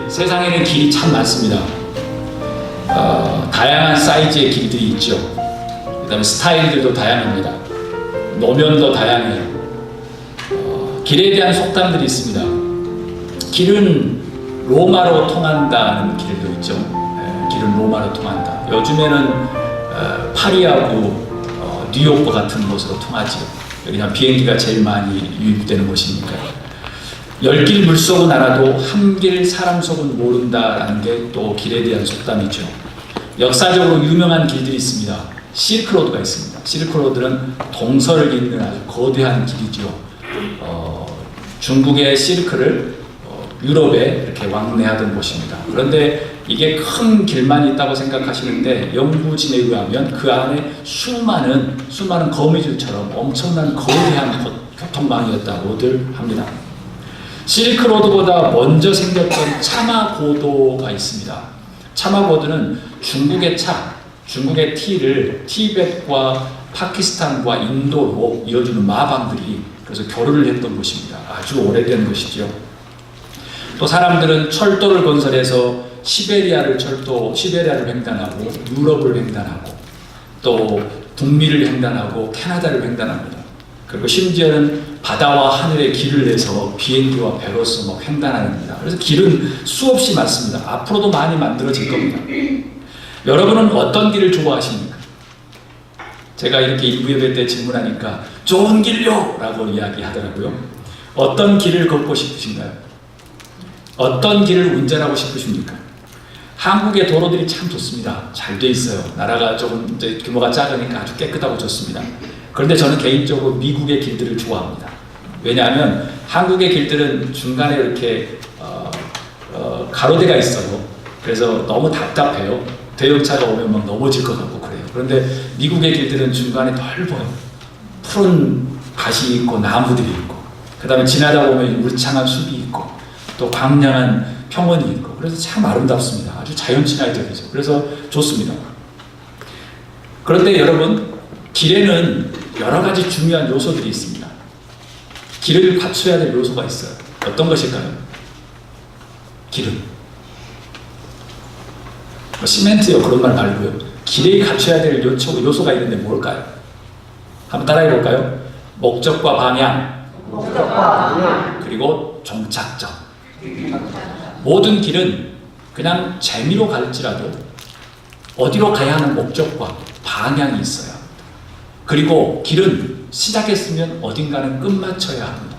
세상에는 길이 참 많습니다. 다양한 사이즈의 길들이 있죠. 그 다음에 스타일들도 다양합니다. 노면도 다양해요. 길에 대한 속담들이 있습니다. 길은 로마로 통한다는 길도 있죠. 길은 로마로 통한다. 요즘에는 파리하고 뉴욕과 같은 곳으로 통하죠. 여기는 비행기가 제일 많이 유입되는 곳이니까요. 열길 물속은 알아도 한 길 사람 속은 모른다라는 게 또 길에 대한 속담이죠. 역사적으로 유명한 길들이 있습니다. 실크로드가 있습니다. 실크로드는 동서를 잇는 아주 거대한 길이죠. 중국의 실크를 유럽에 이렇게 왕래하던 곳입니다. 그런데 이게 큰 길만 있다고 생각하시는데 연구진에 의하면 그 안에 수많은 거미줄처럼 엄청난 거대한 교통망이었다고들 합니다. 실크로드보다 먼저 생겼던 차마고도가 있습니다. 차마고도는 중국의 티를 티벳과 파키스탄과 인도로 이어주는 마방들이 그래서 교류를 했던 곳입니다. 아주 오래된 것이죠. 또 사람들은 철도를 건설해서 시베리아를 횡단하고 유럽을 횡단하고 또 북미를 횡단하고 캐나다를 횡단합니다. 그리고 심지어는 바다와 하늘에 길을 내서 비행기와 배로서 막 횡단합니다. 그래서 길은 수없이 많습니다. 앞으로도 많이 만들어질 겁니다. 여러분은 어떤 길을 좋아하십니까? 제가 이렇게 일부 예배 때 질문하니까 좋은 길요! 라고 이야기하더라고요. 어떤 길을 걷고 싶으신가요? 어떤 길을 운전하고 싶으십니까? 한국의 도로들이 참 좋습니다. 잘 돼 있어요. 나라가 조금 이제 규모가 작으니까 아주 깨끗하고 좋습니다. 그런데 저는 개인적으로 미국의 길들을 좋아합니다. 왜냐하면 한국의 길들은 중간에 이렇게 가로대가 있어요. 그래서 너무 답답해요. 대형차가 오면 막 넘어질 것 같고 그래요. 그런데 미국의 길들은 중간에 넓어요. 푸른 밭이 있고 나무들이 있고 그 다음에 지나다 보면 울창한 숲이 있고 또 광량한 평원이 있고 그래서 참 아름답습니다. 아주 자연 친화적이죠. 그래서 좋습니다. 그런데 여러분, 길에는 여러 가지 중요한 요소들이 있습니다. 길을 갖춰야 될 요소가 있어요. 어떤 것일까요? 기름. 시멘트요 그런 말 말고요. 길에 갖춰야 될 요소가 있는데 뭘까요? 한번 따라해 볼까요? 목적과 방향, 그리고 종착점. 모든 길은 그냥 재미로 갈지라도 어디로 가야 하는 목적과 방향이 있어야 합니다. 그리고 길은 시작했으면 어딘가는 끝마쳐야 합니다.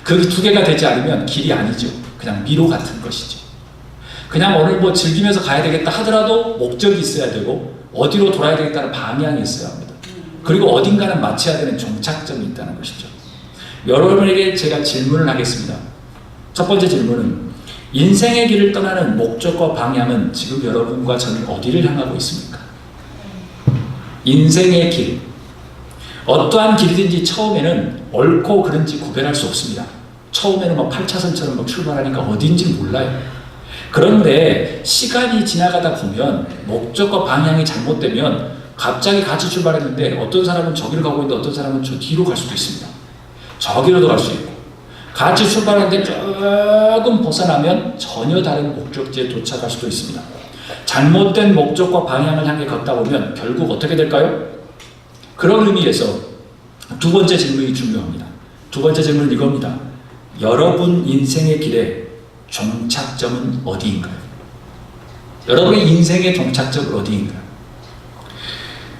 그 두 개가 되지 않으면 길이 아니죠. 그냥 미로 같은 것이죠. 그냥 오늘 뭐 즐기면서 가야 되겠다 하더라도 목적이 있어야 되고 어디로 돌아야 되겠다는 방향이 있어야 합니다. 그리고 어딘가는 마쳐야 되는 종착점이 있다는 것이죠. 여러분에게 제가 질문을 하겠습니다. 첫 번째 질문은 인생의 길을 떠나는 목적과 방향은 지금 여러분과 저는 어디를 향하고 있습니까? 인생의 길. 어떠한 길이든지 처음에는 옳고 그른지 구별할 수 없습니다. 처음에는 막 8차선처럼 막 출발하니까 어딘지 몰라요. 그런데 시간이 지나가다 보면 목적과 방향이 잘못되면 갑자기 같이 출발했는데 어떤 사람은 저기로 가고 있는데 어떤 사람은 저 뒤로 갈 수도 있습니다. 저기로도 갈 수 있고 같이 출발하는데 조금 벗어나면 전혀 다른 목적지에 도착할 수도 있습니다. 잘못된 목적과 방향을 향해 걷다 보면 결국 어떻게 될까요? 그런 의미에서 두 번째 질문이 중요합니다. 두 번째 질문은 이겁니다. 여러분 인생의 길에 종착점은 어디인가요? 여러분의 인생의 종착점은 어디인가요?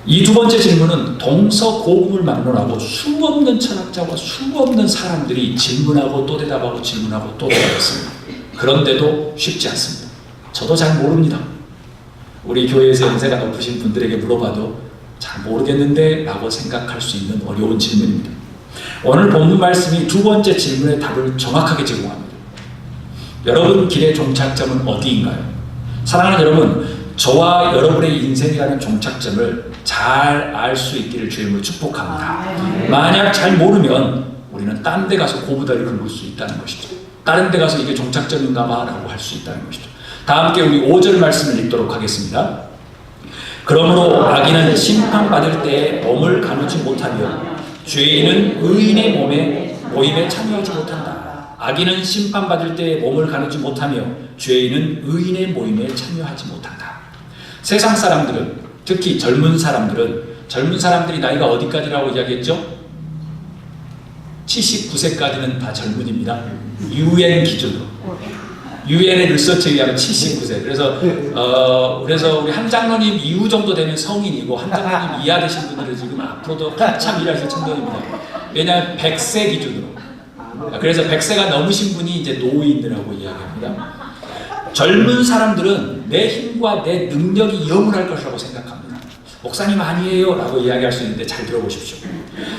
이 두 번째 질문은 동서고금을 막론하고 수없는 철학자와 수없는 사람들이 질문하고 또 대답하고 질문하고 또 대답했습니다. 그런데도 쉽지 않습니다. 저도 잘 모릅니다. 우리 교회에서 연세가 높으신 분들에게 물어봐도 잘 모르겠는데 라고 생각할 수 있는 어려운 질문입니다. 오늘 본문 말씀이 두 번째 질문의 답을 정확하게 제공합니다. 여러분 길의 종착점은 어디인가요? 사랑하는 여러분, 저와 여러분의 인생이라는 종착점을 잘 알 수 있기를 주님으로 축복합니다. 만약 잘 모르면 우리는 딴 데 가서 고부다리 긁을 수 있다는 것이죠. 다른 데 가서 이게 종착점인가 봐 라고 할 수 있다는 것이죠. 다 함께 우리 5절 말씀을 읽도록 하겠습니다. 그러므로 악인은 심판받을 때에 몸을 가누지 못하며 죄인은 의인의 모임에 참여하지 못한다. 악인은 심판받을 때 몸을 가누지 못하며 죄인은 의인의 모임에 참여하지 못한다. 세상 사람들은, 특히 젊은 사람들이 나이가 어디까지라고 이야기했죠? 79세까지는 다 젊은입니다. UN 기준으로. UN의 리서치에 의하면 79세. 그래서 우리 한 장로님 이후 정도 되면 성인이고, 한 장로님 이하 되신 분들은 지금 앞으로도 한참 일하실 청년입니다. 왜냐하면 100세 기준으로. 그래서 100세가 넘으신 분이 이제 노인이라고 이야기합니다. 젊은 사람들은 내 힘과 내 능력이 영원할 것이라고 생각합니다. 목사님 아니에요 라고 이야기할 수 있는데 잘 들어보십시오.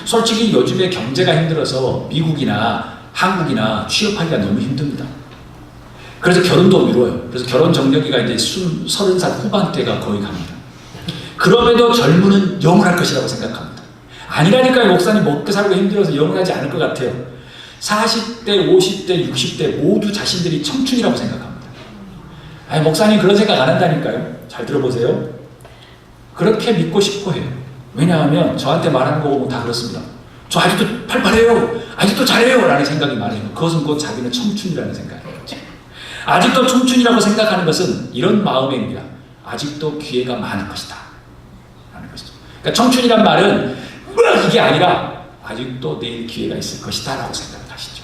솔직히 요즘에 경제가 힘들어서 미국이나 한국이나 취업하기가 너무 힘듭니다. 그래서 결혼도 미뤄요. 그래서 결혼 정력이가 이제 30살 후반대가 거의 갑니다. 그럼에도 젊은은 영원할 것이라고 생각합니다. 아니라니까요. 목사님 먹고 살고 힘들어서 영원하지 않을 것 같아요. 40대, 50대, 60대 모두 자신들이 청춘이라고 생각합니다. 아니 목사님 그런 생각 안 한다니까요. 잘 들어보세요. 그렇게 믿고 싶어 해요. 왜냐하면 저한테 말하는 거 보면 다 그렇습니다. 저 아직도 팔팔해요. 아직도 잘해요. 라는 생각이 많아요. 그것은 곧 자기는 청춘이라는 생각이에요. 아직도 청춘이라고 생각하는 것은 이런 마음입니다. 아직도 기회가 많은 것이다. 라는 것이죠. 그러니까 청춘이란 말은 이게 아니라 아직도 내일 기회가 있을 것이다 라고 생각을 하시죠.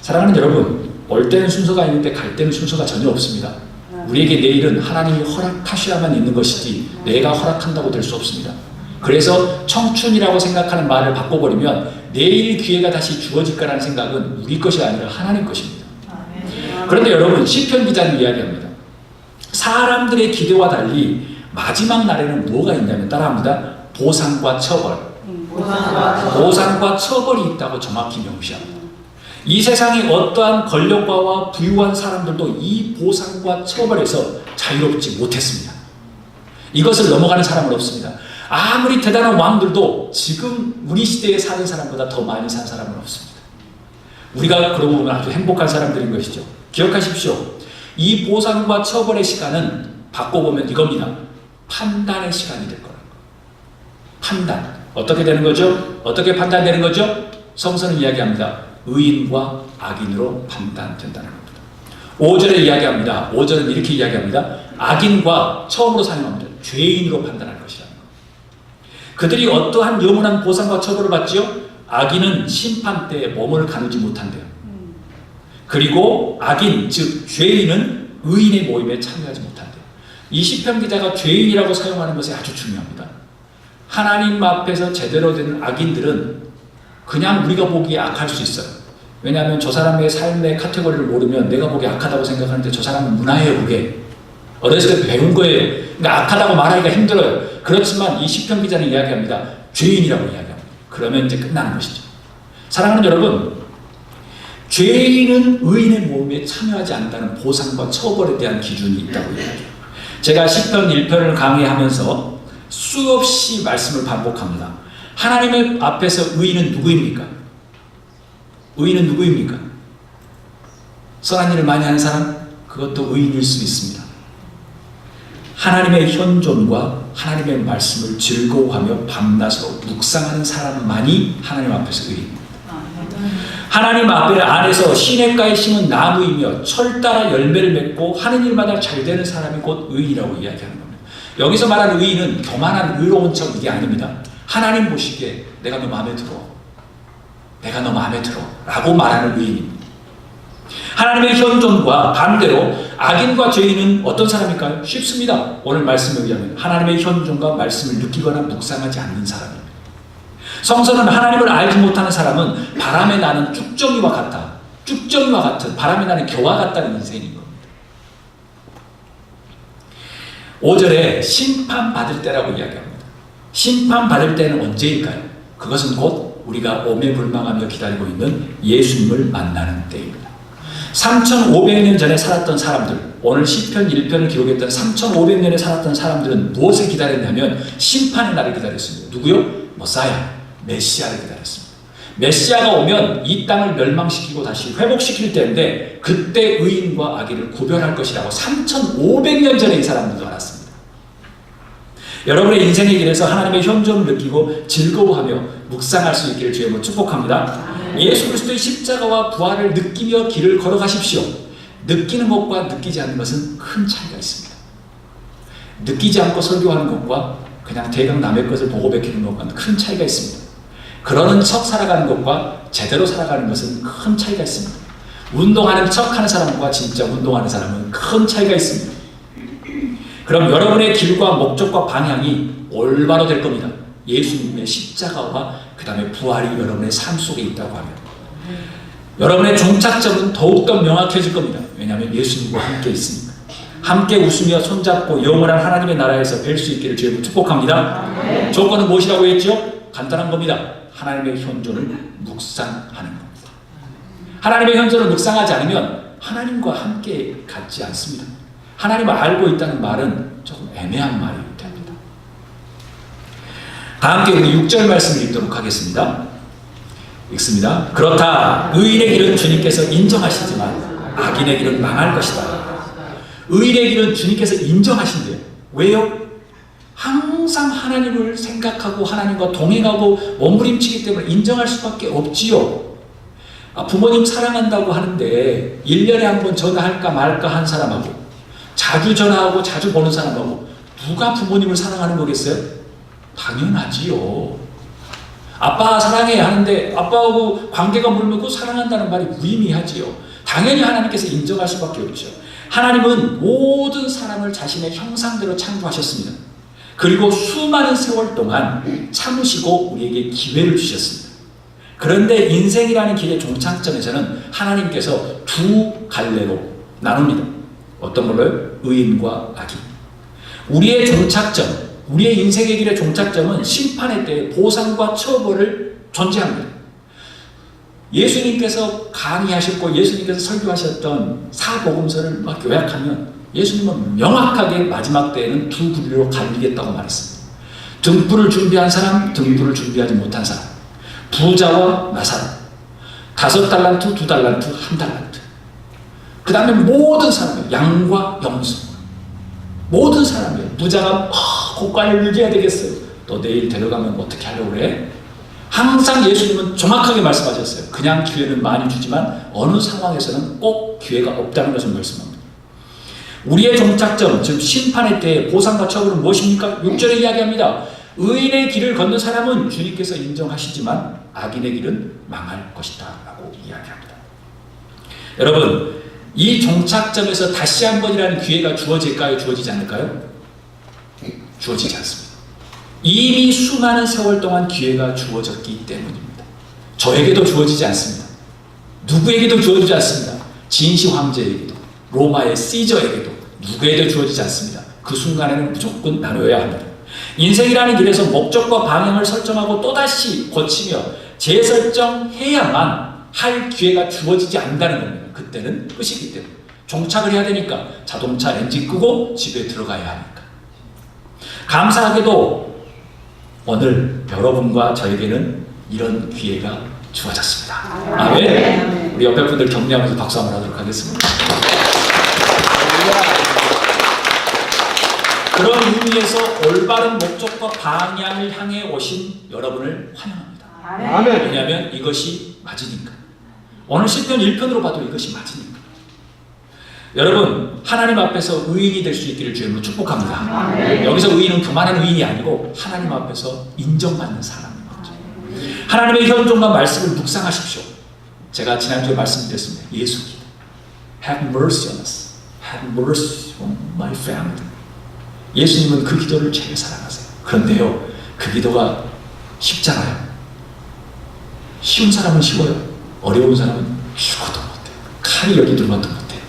사랑하는 여러분, 올 때는 순서가 있는데 갈 때는 순서가 전혀 없습니다. 우리에게 내일은 하나님이 허락하셔야만 있는 것이지 내가 허락한다고 될 수 없습니다. 그래서 청춘이라고 생각하는 말을 바꿔버리면 내일 기회가 다시 주어질까라는 생각은 우리 것이 아니라 하나님 것입니다. 그런데 여러분, 시편 기자는 이야기합니다. 사람들의 기대와 달리 마지막 날에는 뭐가 있냐면 따라합니다. 보상과 처벌. 보상과 처벌이 있다고 정확히 명시합니다. 이 세상에 어떠한 권력가와 부유한 사람들도 이 보상과 처벌에서 자유롭지 못했습니다. 이것을 넘어가는 사람은 없습니다. 아무리 대단한 왕들도 지금 우리 시대에 사는 사람보다 더 많이 산 사람은 없습니다. 우리가 그러고 보면 아주 행복한 사람들인 것이죠. 기억하십시오. 이 보상과 처벌의 시간은 바꿔보면 이겁니다. 판단의 시간이 될 거라는 거예요. 판단. 어떻게 되는 거죠? 어떻게 판단되는 거죠? 성서는 이야기합니다. 의인과 악인으로 판단된다는 겁니다. 5절에 이야기합니다. 5절은 이렇게 이야기합니다. 악인과 처음으로 사용합니다. 죄인으로 판단할 것이라는 겁니다. 그들이 어떠한 영원한 보상과 처벌을 받지요? 악인은 심판 때에 몸을 가누지 못한대요. 그리고 악인, 즉 죄인은 의인의 모임에 참여하지 못한대요. 이 시편 기자가 죄인이라고 사용하는 것이 아주 중요합니다. 하나님 앞에서 제대로 된 악인들은 그냥 우리가 보기에 악할 수 있어요. 왜냐하면 저 사람의 삶의 카테고리를 모르면 내가 보기에 악하다고 생각하는데 저 사람은 문화예요, 그게. 어렸을 때 배운 거예요. 그러니까 악하다고 말하기가 힘들어요. 그렇지만 이 시편 기자는 이야기합니다. 죄인이라고 이야기합니다. 그러면 이제 끝나는 것이죠. 사랑하는 여러분, 죄인은 의인의 모임에 참여하지 않는다는 보상과 처벌에 대한 기준이 있다고 이야기해요. 제가 시편 1편을 강의하면서 수없이 말씀을 반복합니다. 하나님의 앞에서 의인은 누구입니까? 의인은 누구입니까? 선한 일을 많이 하는 사람? 그것도 의인일 수 있습니다. 하나님의 현존과 하나님의 말씀을 즐거워하며 밤낮으로 묵상하는 사람만이 하나님 앞에서 의인입니다. 하나님 앞에 안에서 시냇가에 심은 나무이며 철 따라 열매를 맺고 하는 일마다 잘 되는 사람이 곧 의인이라고 이야기하는 겁니다. 여기서 말하는 의인은 교만한 의로운 척 이게 아닙니다. 하나님 보시기에 내가 너 마음에 들어. 내가 너 마음에 들어. 라고 말하는 의인입니다. 하나님의 현존과 반대로 악인과 죄인은 어떤 사람일까요? 쉽습니다. 오늘 말씀에 의하면 하나님의 현존과 말씀을 느끼거나 묵상하지 않는 사람입니다. 성서는 하나님을 알지 못하는 사람은 바람에 나는 쭉정이와 같다. 쭉정이와 같은 바람에 나는 겨와 같다는 인생인 겁니다. 5절에 심판받을 때라고 이야기합니다. 심판받을 때는 언제일까요? 그것은 곧 우리가 오매불망하며 기다리고 있는 예수님을 만나는 때입니다. 3500년 전에 살았던 사람들, 오늘 시편 1편을 기록했던 3500년에 살았던 사람들은 무엇을 기다렸냐면 심판의 날을 기다렸습니다. 누구요? 모사야, 메시아를 기다렸습니다. 메시아가 오면 이 땅을 멸망시키고 다시 회복시킬 때인데 그때 의인과 악인을 구별할 것이라고 3500년 전에 이 사람들도 알았습니다. 여러분의 인생의 길에서 하나님의 현존을 느끼고 즐거워하며 묵상할 수 있기를 주의 이름으로 축복합니다. 예수 그리스도의 십자가와 부활을 느끼며 길을 걸어가십시오. 느끼는 것과 느끼지 않는 것은 큰 차이가 있습니다. 느끼지 않고 설교하는 것과 그냥 대강 남의 것을 보고 베끼는 것과 큰 차이가 있습니다. 그러는 척 살아가는 것과 제대로 살아가는 것은 큰 차이가 있습니다. 운동하는 척 하는 사람과 진짜 운동하는 사람은 큰 차이가 있습니다. 그럼 여러분의 길과 목적과 방향이 올바로 될 겁니다. 예수님의 십자가와 그 다음에 부활이 여러분의 삶 속에 있다고 하면 여러분의 종착점은 더욱더 명확해질 겁니다. 왜냐하면 예수님과 함께 있으니까. 함께 웃으며 손잡고 영원한 하나님의 나라에서 뵐 수 있기를 주님으로 축복합니다. 조건은 무엇이라고 했죠? 간단한 겁니다. 하나님의 현존을 묵상하는 겁니다. 하나님의 현존을 묵상하지 않으면 하나님과 함께 같지 않습니다. 하나님을 알고 있다는 말은 조금 애매한 말이 됩니다. 다 함께 우리 6절 말씀을 읽도록 하겠습니다. 읽습니다. 그렇다 의인의 길은 주님께서 인정하시지만 악인의 길은 망할 것이다. 의인의 길은 주님께서 인정하신대요. 왜요? 항상 하나님을 생각하고 하나님과 동행하고 몸부림치기 때문에 인정할 수밖에 없지요. 부모님 사랑한다고 하는데 1년에 한 번 전화할까 말까 한 사람하고 자주 전화하고 자주 보는 사람하고 누가 부모님을 사랑하는 거겠어요? 당연하지요. 아빠 사랑해 하는데 아빠하고 관계가 물면 그 사랑한다는 말이 무의미하지요. 당연히 하나님께서 인정할 수밖에 없죠. 하나님은 모든 사람을 자신의 형상대로 창조하셨습니다. 그리고 수많은 세월 동안 참으시고 우리에게 기회를 주셨습니다. 그런데 인생이라는 길의 종착점에서는 하나님께서 두 갈래로 나눕니다. 어떤 걸로요? 의인과 악인. 우리의 종착점, 우리의 인생의 길의 종착점은 심판의 때에 보상과 처벌을 존재합니다. 예수님께서 강의하셨고 예수님께서 설교하셨던 사복음서를 막 요약하면 예수님은 명확하게 마지막 때에는 두 부류로 갈리겠다고 말했습니다. 등불을 준비한 사람, 등불을 준비하지 못한 사람, 부자와 나사람, 5달란트, 2달란트, 1달란트. 그 다음에 모든 사람이에요. 양과 염소. 모든 사람이에요. 부자가 고관을 유지해야 되겠어요. 너 내일 데려가면 어떻게 하려고 그래? 항상 예수님은 정확하게 말씀하셨어요. 그냥 기회는 많이 주지만 어느 상황에서는 꼭 기회가 없다는 것을 말씀합니다. 우리의 종착점, 즉 심판의 때의 보상과 처벌은 무엇입니까? 6절에 이야기합니다. 의인의 길을 걷는 사람은 주님께서 인정하시지만 악인의 길은 망할 것이다 라고 이야기합니다. 여러분, 이 종착점에서 다시 한 번이라는 기회가 주어질까요? 주어지지 않을까요? 주어지지 않습니다. 이미 수많은 세월 동안 기회가 주어졌기 때문입니다. 저에게도 주어지지 않습니다. 누구에게도 주어지지 않습니다. 진시 황제에게도, 로마의 시저에게도 누구에게도 주어지지 않습니다. 그 순간에는 무조건 나눠야 합니다. 인생이라는 길에서 목적과 방향을 설정하고 또다시 거치며 재설정해야만 할 기회가 주어지지 않는다는 겁니다. 그때는 끝이기 때문에. 종착을 해야 되니까 자동차 엔진 끄고 집에 들어가야 하니까. 감사하게도 오늘 여러분과 저에게는 이런 기회가 주어졌습니다. 아멘. 우리 옆에 분들 격려하면서 박수 한번 하도록 하겠습니다. 그런 의미에서 올바른 목적과 방향을 향해 오신 여러분을 환영합니다. 아멘. 왜냐하면 이것이 맞으니까. 오늘 시편 1편으로 봐도 이것이 맞으니까. 여러분, 하나님 앞에서 의인이 될 수 있기를 주님으로 축복합니다. 아멘. 여기서 의인은 교만한 의인이 아니고 하나님 앞에서 인정받는 사람인 거죠. 하나님의 현존과 말씀을 묵상하십시오. 제가 지난주에 말씀드렸습니다. 예수 기도. Have mercy on us. Have mercy on my family. 예수님은 그 기도를 제일 사랑하세요. 그런데요, 그 기도가 쉽잖아요. 쉬운 사람은 쉬워요. 어려운 사람은 죽어도 못해요. 칼이 여기 들어가도 못해요.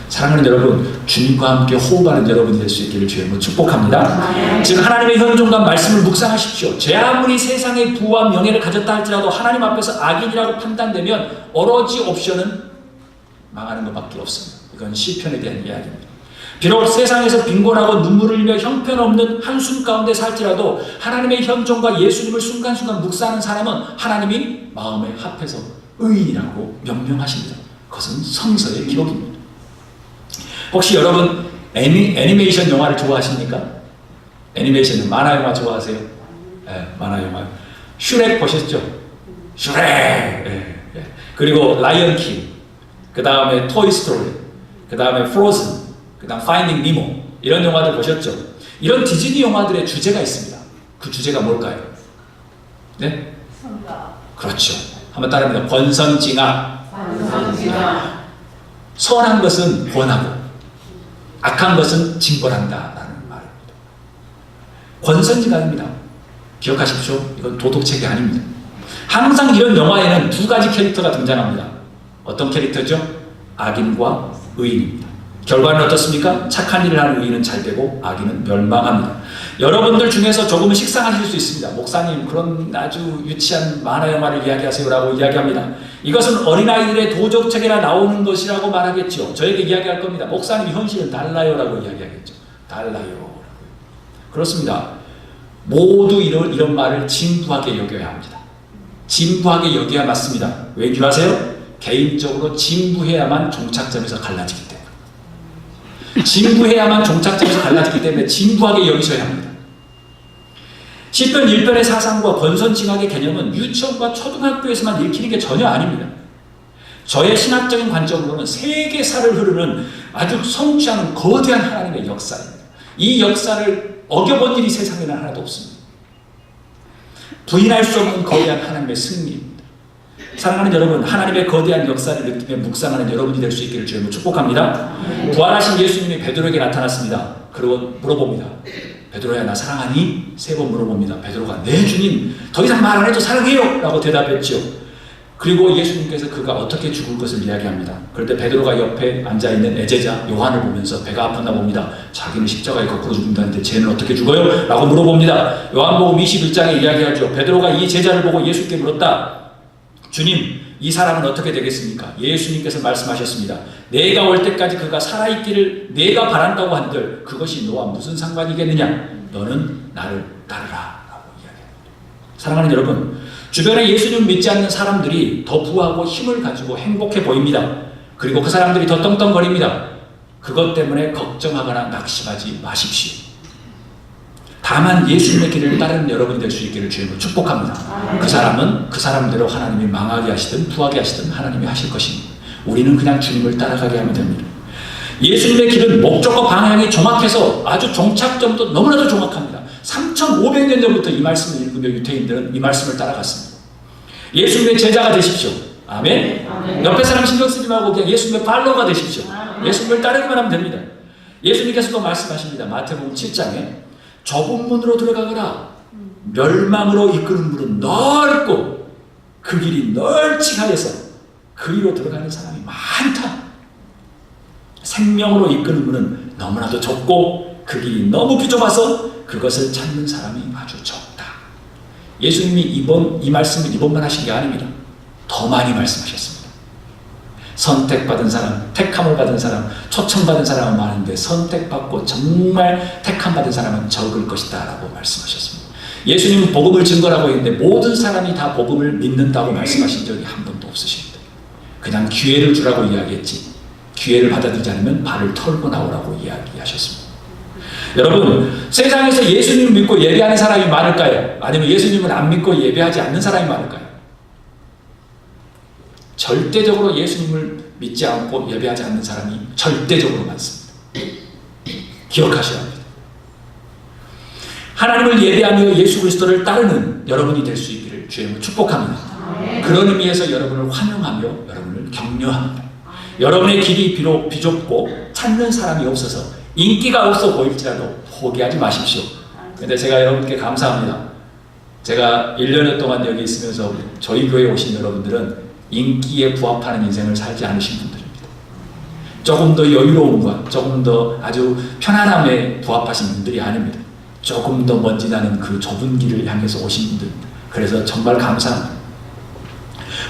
사랑하는 여러분, 주님과 함께 호흡하는 여러분이 될 수 있기를 주님으로 축복합니다. 즉 하나님의 현존과 말씀을 묵상하십시오. 제 아무리 세상의 부와 명예를 가졌다 할지라도 하나님 앞에서 악인이라고 판단되면 오로지 옵션은 망하는 것밖에 없습니다. 이건 시편에 대한 이야기입니다. 비록 세상에서 빈곤하고 눈물을 흘리며 형편없는 한숨 가운데 살지라도 하나님의 현존과 예수님을 순간순간 묵상하는 사람은 하나님이 마음에 합해서 의인이라고 명명하십니다. 그것은 성서의 기록입니다. 혹시 여러분 애니메이션 영화를 좋아하십니까? 애니메이션 만화 영화 좋아하세요? 네, 만화 영화. 슈렉 보셨죠? 슈렉. 예, 예. 그리고 라이언 킹, 그 다음에 토이 스토리, 그 다음에 프로즌, 그 다음 파인딩 니모, 이런 영화들 보셨죠? 이런 디즈니 영화들의 주제가 있습니다. 그 주제가 뭘까요? 네? 그렇죠. 한번 따라합니다. 권선징악. 선한 것은 권하고 악한 것은 징벌한다 라는 말입니다. 권선징악입니다. 기억하십시오. 이건 도덕책이 아닙니다. 항상 이런 영화에는 두 가지 캐릭터가 등장합니다. 어떤 캐릭터죠? 악인과 의인입니다. 결과는 어떻습니까? 착한 일을 하는 의인은 잘 되고 악인은 멸망합니다. 여러분들 중에서 조금은 식상하실 수 있습니다. 목사님, 그런 아주 유치한 만화 영화를 이야기하세요 라고 이야기합니다. 이것은 어린아이들의 도덕책이나 나오는 것이라고 말하겠죠. 저에게 이야기할 겁니다. 목사님, 현실은 달라요 라고 이야기하겠죠. 달라요. 그렇습니다. 모두 이런 말을 진부하게 여겨야 합니다. 진부하게 여겨야 맞습니다. 왜 줄 아세요? 개인적으로 진부해야만 종착점에서 갈라지기 때문에. 진부해야만 종착점에서 갈라지기 때문에 진부하게 여기셔야 합니다. 시편 1편의 사상과 권선징악의 개념은 유치원과 초등학교에서만 읽히는 게 전혀 아닙니다. 저의 신학적인 관점으로는 세계사를 흐르는 아주 성취하는 거대한 하나님의 역사입니다. 이 역사를 어겨본 일이 세상에는 하나도 없습니다. 부인할 수 없는 거대한 하나님의 승리입니다. 사랑하는 여러분, 하나님의 거대한 역사를 느끼며 묵상하는 여러분이 될 수 있기를 주님으로 축복합니다. 부활하신 예수님이 베드로에게 나타났습니다. 그리고 물어봅니다. 베드로야, 나 사랑하니? 3번 물어봅니다. 베드로가 네 주님, 더 이상 말 안 해도 사랑해요 라고 대답했죠. 그리고 예수님께서 그가 어떻게 죽을 것을 이야기합니다. 그런데 베드로가 옆에 앉아있는 애제자 요한을 보면서 배가 아팠나 봅니다. 자기는 십자가에 거꾸로 죽는다는데 쟤는 어떻게 죽어요? 라고 물어봅니다. 요한복음 21장에 이야기하죠. 베드로가 이 제자를 보고 예수께 물었다. 주님, 이 사람은 어떻게 되겠습니까? 예수님께서 말씀하셨습니다. 내가 올 때까지 그가 살아있기를 내가 바란다고 한들 그것이 너와 무슨 상관이겠느냐? 너는 나를 따르라 라고 이야기합니다. 사랑하는 여러분, 주변에 예수님 믿지 않는 사람들이 더 부하고 힘을 가지고 행복해 보입니다. 그리고 그 사람들이 더 떵떵거립니다. 그것 때문에 걱정하거나 낙심하지 마십시오. 다만 예수님의 길을 따르는 여러분이 될 수 있기를 주님으로 축복합니다. 그 사람은 그 사람대로 하나님이 망하게 하시든 부하게 하시든 하나님이 하실 것입니다. 우리는 그냥 주님을 따라가게 하면 됩니다. 예수님의 길은 목적과 방향이 정확해서 아주 종착점도 너무나도 정확합니다. 3,500년 전부터 이 말씀을 읽으며 유태인들은 이 말씀을 따라갔습니다. 예수님의 제자가 되십시오. 아멘. 아멘. 옆에 사람 신경 쓰지 말고 그냥 예수님의 팔로워가 되십시오. 예수님을 따르기만 하면 됩니다. 예수님께서도 말씀하십니다. 마태복음 7장에 좁은 문으로 들어가거라. 멸망으로 이끄는 문은 넓고 그 길이 널찍하여서 그리로 들어가는 사람이 많다. 생명으로 이끄는 문은 너무나도 좁고 그 길이 너무 비좁아서 그것을 찾는 사람이 아주 적다. 예수님이 이 말씀을 이번만 하신 게 아닙니다. 더 많이 말씀하셨습니다. 선택받은 사람, 택함을 받은 사람, 초청받은 사람은 많은데 선택받고 정말 택함받은 사람은 적을 것이다 라고 말씀하셨습니다. 예수님은 복음을 증거라고 했는데 모든 사람이 다 복음을 믿는다고 말씀하신 적이 한 번도 없으십니다. 그냥 기회를 주라고 이야기했지 기회를 받아들이지 않으면 발을 털고 나오라고 이야기하셨습니다. 여러분, 세상에서 예수님을 믿고 예배하는 사람이 많을까요? 아니면 예수님을 안 믿고 예배하지 않는 사람이 많을까요? 절대적으로 예수님을 믿지 않고 예배하지 않는 사람이 절대적으로 많습니다. 기억하셔야 합니다. 하나님을 예배하며 예수 그리스도를 따르는 여러분이 될 수 있기를 주님으로 축복합니다. 그런 의미에서 여러분을 환영하며 여러분을 격려합니다. 여러분의 길이 비록 비좁고 찾는 사람이 없어서 인기가 없어 보일지라도 포기하지 마십시오. 근데 제가 여러분께 감사합니다. 제가 1년여 동안 여기 있으면서 저희 교회에 오신 여러분들은 인기에 부합하는 인생을 살지 않으신 분들입니다. 조금 더 여유로움과 조금 더 아주 편안함에 부합하신 분들이 아닙니다. 조금 더 먼지 나는 그 좁은 길을 향해서 오신 분들입니다. 그래서 정말 감사합니다.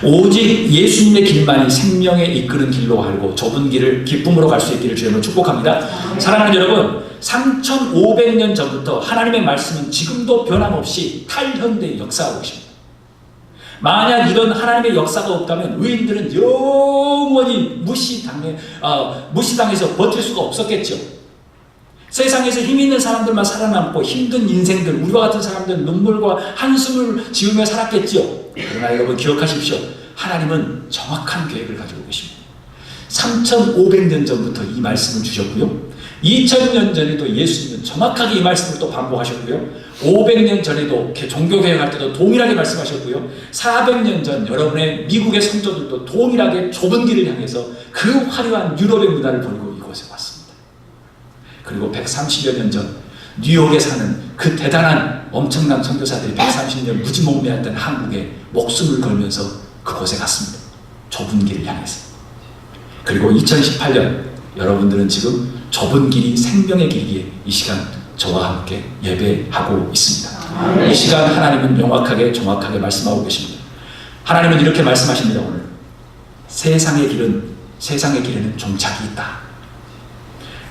오직 예수님의 길만이 생명에 이끄는 길로 알고 좁은 길을 기쁨으로 갈 수 있기를 주님으로 축복합니다. 사랑하는 여러분, 3,500년 전부터 하나님의 말씀은 지금도 변함없이 탈현대의 역사하고 있습니다. 만약 이런 하나님의 역사가 없다면 의인들은 영원히 무시당해서 버틸 수가 없었겠죠. 세상에서 힘 있는 사람들만 살아남고 힘든 인생들, 우리와 같은 사람들은 눈물과 한숨을 지으며 살았겠지요. 그러나 여러분 기억하십시오. 하나님은 정확한 계획을 가지고 계십니다. 3,500년 전부터 이 말씀을 주셨고요. 2000년 전에도 예수님은 정확하게 이 말씀을 또 반복하셨고요. 500년 전에도 종교개혁할 때도 동일하게 말씀하셨고요. 400년 전 여러분의 미국의 성도들도 동일하게 좁은 길을 향해서 그 화려한 유럽의 문화를 버리고 이곳에 왔습니다. 그리고 130여 년 전 뉴욕에 사는 그 대단한 엄청난 선교사들이 130년 무지몽매했던 한국에 목숨을 걸면서 그곳에 갔습니다. 좁은 길을 향해서. 그리고 2018년 여러분들은 지금 좁은 길이 생명의 길이기에 이 시간 저와 함께 예배하고 있습니다. 이 시간 하나님은 명확하게 정확하게 말씀하고 계십니다. 하나님은 이렇게 말씀하십니다. 오늘 세상의 길에는 종착이 있다.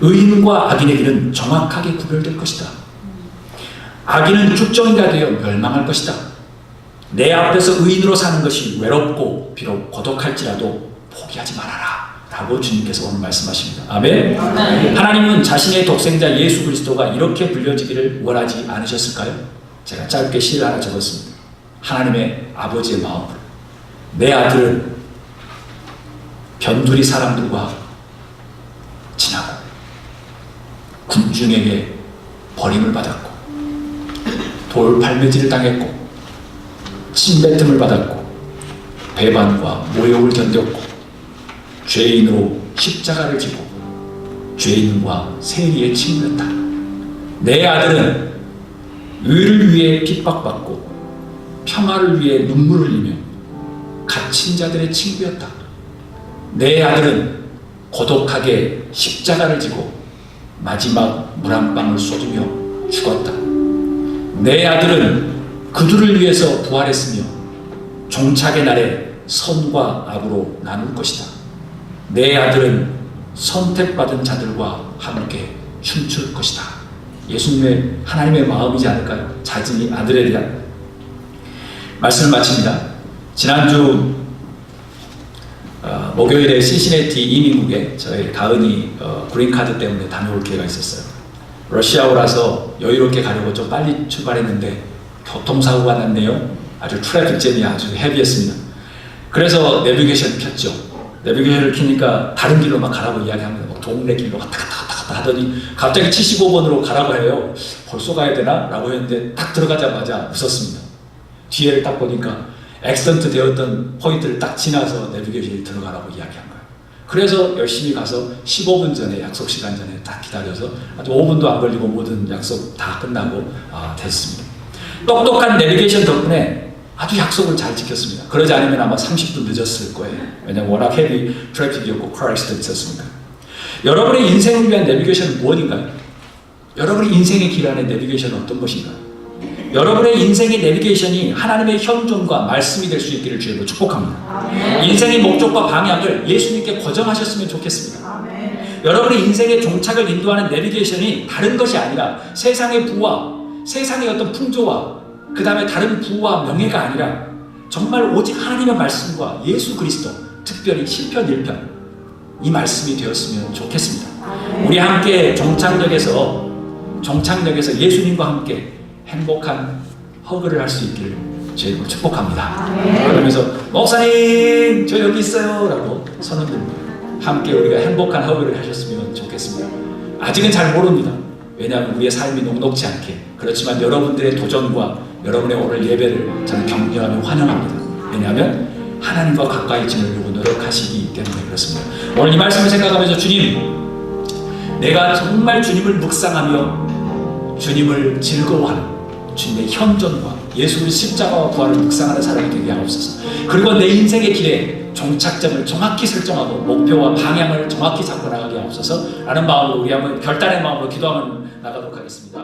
의인과 악인의 길은 정확하게 구별될 것이다. 악인은 죽정이가 되어 멸망할 것이다. 내 앞에서 의인으로 사는 것이 외롭고 비록 고독할지라도 포기하지 말아라 라고 주님께서 오늘 말씀하십니다. 아멘. 하나님은 자신의 독생자 예수 그리스도가 이렇게 불려지기를 원하지 않으셨을까요? 제가 짧게 시를 하나 적었습니다. 하나님의 아버지의 마음으로 내 아들은 변두리 사람들과 지나고 군중에게 버림을 받았고 돌팔매질을 당했고 침뱉음을 받았고 배반과 모욕을 견뎠고 죄인으로 십자가를 지고 죄인과 세리에 침뱉었다. 내 아들은 의를 위해 핍박받고 평화를 위해 눈물을 흘리며 갇힌 자들의 친구였다. 내 아들은 고독하게 십자가를 지고 마지막 물 한 방울 쏟으며 죽었다. 내 아들은 그들을 위해서 부활했으며 종착의 날에 선과 악으로 나눌 것이다. 내 아들은 선택받은 자들과 함께 춤출 것이다. 예수님의 하나님의 마음이지 않을까요? 자신이 아들에 대한 말씀을 마칩니다. 지난주 목요일에 시시내티 이민국에 저희 가은이 그린카드 때문에 다녀올 기회가 있었어요. 러시아오라서 여유롭게 가려고 좀 빨리 출발했는데 교통사고가 났네요. 아주 트래픽 잼이 아주 헤비했습니다. 그래서 내비게이션 켰죠. 내비게이션을 켜니까 다른 길로 막 가라고 이야기합니다. 막 동네 길로 갔다 하더니 갑자기 75번으로 가라고 해요. 벌써 가야 되나? 라고 했는데 딱 들어가자마자 웃었습니다. 뒤에를 딱 보니까 액시던트 되었던 포인트를 딱 지나서 내비게이션이 들어가라고 이야기한 거예요. 그래서 열심히 가서 15분 전에 약속 시간 전에 딱 기다려서 아주 5분도 안 걸리고 모든 약속 다 끝나고 됐습니다. 똑똑한 내비게이션 덕분에 아주 약속을 잘 지켰습니다. 그러지 않으면 아마 30분 늦었을 거예요. 왜냐하면 워낙 헤비 트래픽이었고 크라이스도 있었습니다. 여러분의 인생을 위한 내비게이션은 무엇인가요? 여러분의 인생의 길 안에 내비게이션은 어떤 것인가요? 여러분의 인생의 내비게이션이 하나님의 현존과 말씀이 될 수 있기를 주님으로 축복합니다. 아멘. 인생의 목적과 방향을 예수님께 고정하셨으면 좋겠습니다. 아멘. 여러분의 인생의 종착을 인도하는 내비게이션이 다른 것이 아니라 세상의 부와 세상의 어떤 풍조와 그 다음에 다른 부와 명예가 아니라 정말 오직 하나님의 말씀과 예수 그리스도, 특별히 시편 1편 이 말씀이 되었으면 좋겠습니다. 아멘. 우리 함께 종착역에서 예수님과 함께 행복한 허그를 할 수 있기를 주님으로 축복합니다. 그러면서 목사님 저 여기 있어요 라고 손을 들고 함께 우리가 행복한 허그를 하셨으면 좋겠습니다. 아직은 잘 모릅니다. 왜냐하면 우리의 삶이 녹록지 않게, 그렇지만 여러분들의 도전과 여러분의 오늘 예배를 저는 격려하며 환영합니다. 왜냐하면 하나님과 가까이 지내려고 노력하시기 때문에 그렇습니다. 오늘 이 말씀을 생각하면서 주님, 내가 정말 주님을 묵상하며 주님을 즐거워하는 주님의 현존과 예수의 십자가와 부활을 묵상하는 사람이 되게 하옵소서. 그리고 내 인생의 길에 종착점을 정확히 설정하고 목표와 방향을 정확히 잡고 나가게 하옵소서 라는 마음으로 우리 한번 결단의 마음으로 기도하면 나가도록 하겠습니다.